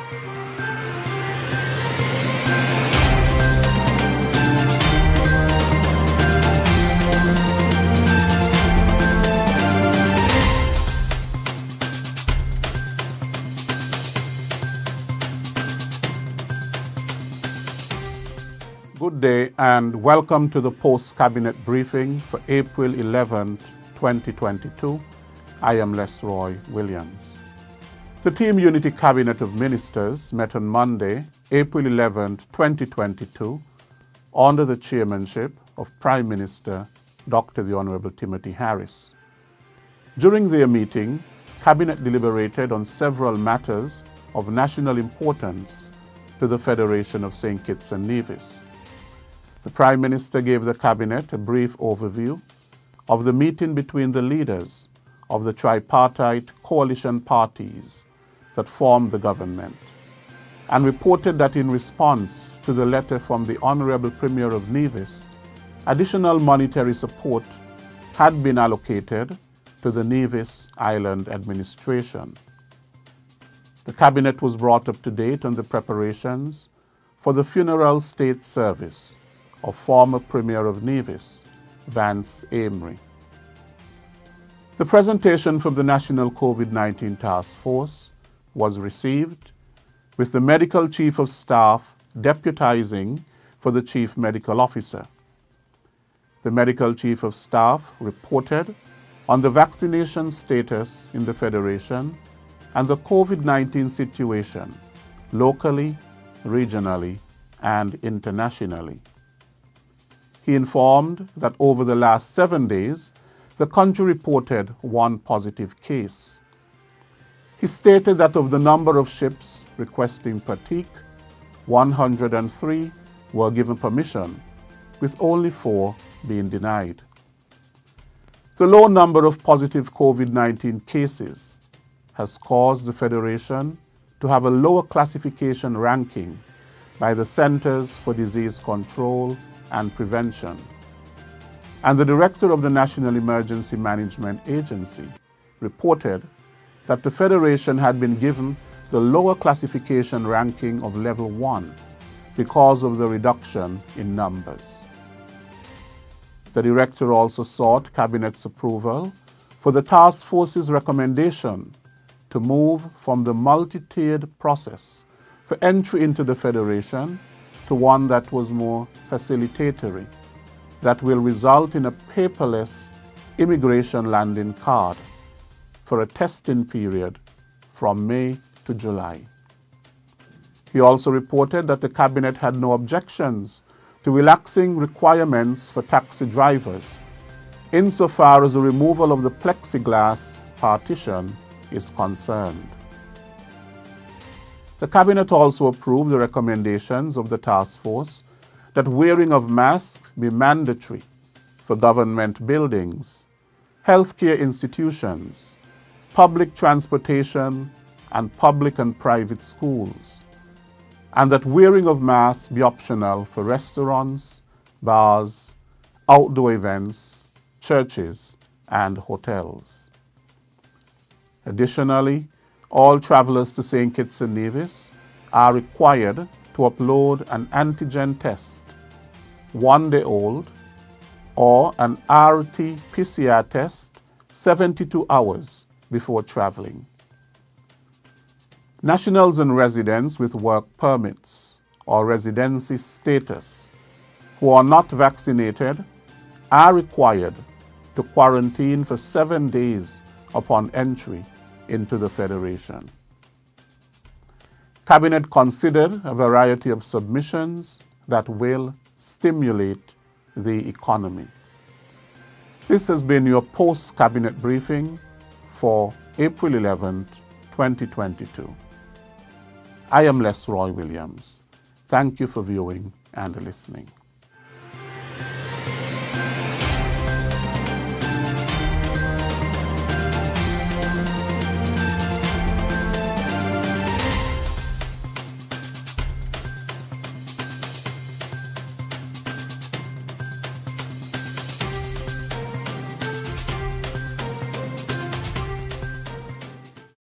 Good day and welcome to the post-cabinet briefing for April 11, 2022. I am Lesroy Williams. The Team Unity Cabinet of Ministers met on Monday, April 11, 2022, under the chairmanship of Prime Minister Dr. the Honorable Timothy Harris. During their meeting, Cabinet deliberated on several matters of national importance to the Federation of St. Kitts and Nevis. The Prime Minister gave the Cabinet a brief overview of the meeting between the leaders of the tripartite coalition parties that formed the government, and reported that in response to the letter from the Honorable Premier of Nevis, additional monetary support had been allocated to the Nevis Island administration. The Cabinet was brought up to date on the preparations for the funeral state service of former Premier of Nevis, Vance Amory. The presentation from the National COVID-19 Task Force was received, with the Medical Chief of Staff deputizing for the Chief Medical Officer. The Medical Chief of Staff reported on the vaccination status in the Federation and the COVID-19 situation locally, regionally, and internationally. He informed that over the last 7 days, the country reported 1 positive case. He stated that of the number of ships requesting pratique, 103 were given permission, with only 4 being denied. The low number of positive COVID-19 cases has caused the Federation to have a lower classification ranking by the Centers for Disease Control and Prevention, and the Director of the National Emergency Management Agency reported that the Federation had been given the lower classification ranking of Level 1 because of the reduction in numbers. The Director also sought Cabinet's approval for the Task Force's recommendation to move from the multi-tiered process for entry into the Federation to one that was more facilitatory, that will result in a paperless immigration landing card for a testing period from May to July. He also reported that the Cabinet had no objections to relaxing requirements for taxi drivers insofar as the removal of the plexiglass partition is concerned. The Cabinet also approved the recommendations of the task force that wearing of masks be mandatory for government buildings, healthcare institutions, public transportation, and public and private schools, and that wearing of masks be optional for restaurants, bars, outdoor events, churches, and hotels. Additionally, all travelers to St. Kitts and Nevis are required to upload an antigen test, 1 day old, or an RT-PCR test 72 hours before traveling. Nationals and residents with work permits or residency status who are not vaccinated are required to quarantine for 7 days upon entry into the Federation. Cabinet considered a variety of submissions that will stimulate the economy. This has been your post-cabinet briefing for April 11, 2022. I am Lesroy Williams. Thank you for viewing and listening.